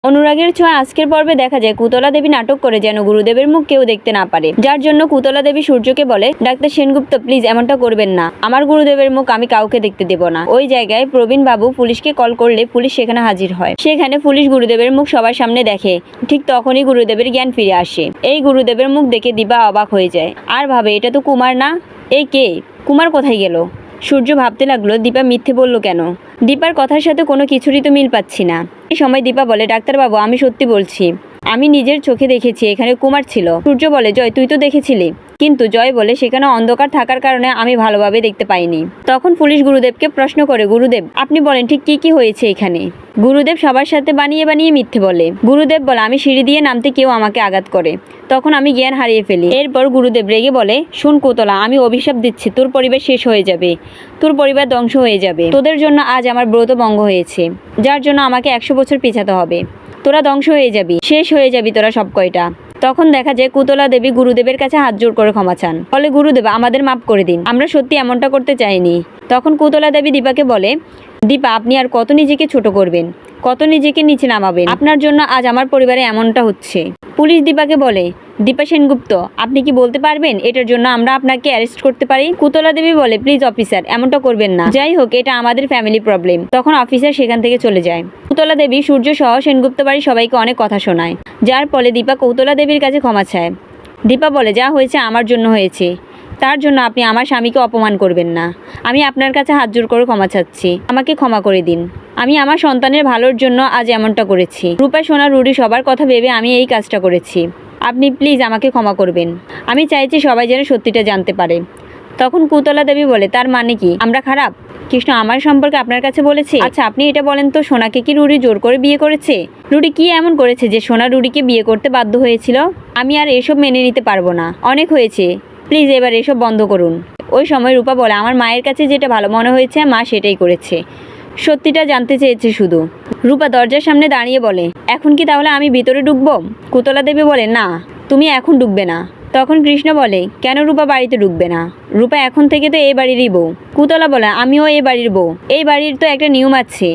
অনুরাগের ছোঁয়া আজকের পর্বে দেখা যায় কুতলা দেবী নাটক করে যেন গুরুদেবের মুখ কেউ দেখতে না পারে, যার জন্য কুতলা দেবী সূর্যকে বলে, ডাক্তার সেনগুপ্ত প্লিজ এমনটা করবেন না, আমার গুরুদেবের মুখ আমি কাউকে দেখতে দেব না। ওই জায়গায় প্রবীণ বাবু পুলিশকে কল করলে পুলিশ সেখানে হাজির হয়। সেখানে পুলিশ গুরুদেবের মুখ সবার সামনে দেখে। ঠিক তখনই গুরুদেবের জ্ঞান ফিরে আসে। এই গুরুদেবের মুখ দেখে দীপা অবাক হয়ে যায় আর ভাবে এটা তো কুমার না, এই কে, কুমার কোথায় গেল? সূর্য ভাবতে লাগলো দীপা মিথ্যে বলল কেন। দীপার কথার সাথে কোনো কিছুরই তো মিল পাচ্ছি না। এই সময় দীপা বলে, ডাক্তারবাবু আমি সত্যি বলছি, আমি নিজের চোখে দেখেছি এখানে কুমার ছিল। সূর্য বলে, জয় তুই তো দেখেছিলি? কিন্তু জয় বলে, সেখানে অন্ধকার থাকার কারণে আমি ভালোভাবে দেখতে পাইনি। তখন পুলিশ গুরুদেবকে প্রশ্ন করে, গুরুদেব আপনি বলেন ঠিক কি কি হয়েছে এখানে? গুরুদেব সবার সাথে বানিয়ে বানিয়ে মিথ্যে বলে। গুরুদেব বলে, আমি সিঁড়ি দিয়ে নামতে কেউ আমাকে আঘাত করে, তখন আমি জ্ঞান হারিয়ে ফেলি। এরপর গুরুদেব রেগে বলে, শোন কুতলা, আমি অভিশাপ দিচ্ছি, তোর পরিবার শেষ হয়ে যাবে, তোর পরিবার ধ্বংস হয়ে যাবে। তোদের জন্য আজ আমার ব্রত ভঙ্গ হয়েছে, যার জন্য আমাকে 100 বছর পিছাতে হবে। তোরা ধ্বংস হয়ে যাবি, শেষ হয়ে যাবি তোরা সব কয়টা। তখন দেখা যায় কুতলা দেবী গুরুদেবের কাছে হাত জোড় করে ক্ষমা চান। বলে, গুরুদেব আমাদের মাফ করে দিন, আমরা সত্যি এমনটা করতে চাইনি। তখন কুতলা দেবী দীপাকে বলে, দীপা আপনি আর কত নিজেকে ছোট করবেন, কত নিজেকে নিচে নামাবেন? আপনার জন্য আজ আমার পরিবারে এমনটা হচ্ছে। পুলিশ দীপাকে বলে, দীপা সেনগুপ্ত আপনি কি বলতে পারবেন এটার জন্য আমরা আপনাকে অ্যারেস্ট করতে পারি? কুতলা দেবী বলে, প্লিজ অফিসার এমনটা করবেন না, যাই হোক এটা আমাদের ফ্যামিলি প্রবলেম। তখন অফিসার সেখান থেকে চলে যায়। কুতলা দেবী সূর্য সহ সেনগুপ্ত বাড়ি সবাইকে অনেক কথা শোনায়, যার ফলে দীপা কুতলা দেবীর কাছে ক্ষমা চায়। দীপা বলে, যা হয়েছে আমার জন্য হয়েছে, তার জন্য আপনি আমার স্বামীকে অপমান করবেন না। আমি আপনার কাছে হাত জোড় করে ক্ষমা চাচ্ছি, আমাকে ক্ষমা করে দিন। আমি আমার সন্তানের ভালোর জন্য আজ এমনটা করেছি। রূপা সোনা রুডি সবার কথা ভেবে আমি এই কাজটা করেছি, আপনি প্লিজ আমাকে ক্ষমা করবেন। আমি চাইছি সবাই যেন সত্যিটা জানতে পারে। তখন কুতলা দেবী বলে, তার মানে কি আমরা খারাপ? কৃষ্ণ আমার সম্পর্কে আপনার কাছে বলেছে? আচ্ছা আপনি এটা বলেন তো, সোনাকে কি রুডি জোর করে বিয়ে করেছে? রুডি কি এমন করেছে যে সোনা রুডিকে বিয়ে করতে বাধ্য হয়েছিল? আমি আর এসব মেনে নিতে পারবো না, অনেক হয়েছে, প্লিজ এবার এসব বন্ধ করুন। ওই সময় রূপা বলে, আমার মায়ের কাছে যেটা ভালো মনে হয়েছে মা সেটাই করেছে, সত্যিটা জানতে চেয়েছে শুধু। রূপা দরজার সামনে দাঁড়িয়ে বলে, এখন কি তাহলে আমি ভিতরে ঢুকবো? কুতলা দেবী বলে, না তুমি এখন ঢুকবে না। তখন কৃষ্ণ বলে, কেন রূপা বাড়িতে ঢুকবে না? রূপা এখন থেকে তো এই বাড়িরই বউ। কুতলা বলে, আমিও এই বাড়ির বউ, এই বাড়ির তো একটা নিয়ম আছে,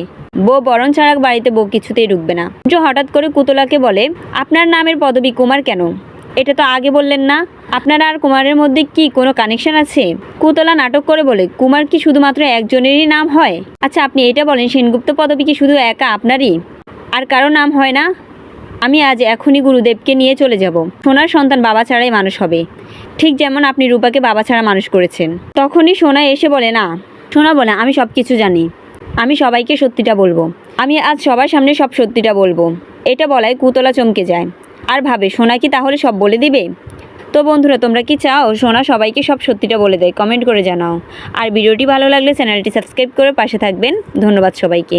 বউ বরণ ছাড়া বাড়িতে বউ কিছুতেই ঢুকবে না। হঠাৎ করে কুতলাকে বলে, আপনার নামের পদবী কুমার কেন? এটা তো আগে বললেন না। আপনার আর কুমারের মধ্যে কি কোনো কানেকশন আছে? কুতলা নাটক করে বলে, কুমার কি শুধুমাত্র একজনেরই নাম হয়? আচ্ছা আপনি এটা বলেন, সেনগুপ্ত পদবী কি শুধু একা আপনারই, আর কারো নাম হয় না? আমি আজ এখনই গুরুদেবকে নিয়ে চলে যাব। সোনার সন্তান বাবা ছাড়াই মানুষ হবে, ঠিক যেমন আপনি রূপাকে বাবা ছাড়া মানুষ করেছেন। তখনই সোনা এসে বলে, না। সোনা বলে, আমি সব কিছু জানি, আমি সবাইকে সত্যিটা বলবো, আমি আজ সবার সামনে সব সত্যিটা বলবো। এটা বলায় কুতলা চমকে যায় আর ভাবে, সোনা কি তাহলে সব বলে দিবে? তো বন্ধুরা তোমরা কি চাও সোনা সবাইকে সব সত্যিটা বলে দেয়? কমেন্ট করে জানাও। আর ভিডিওটি ভালো লাগলে চ্যানেলটি সাবস্ক্রাইব করে পাশে থাকবেন। ধন্যবাদ সবাইকে।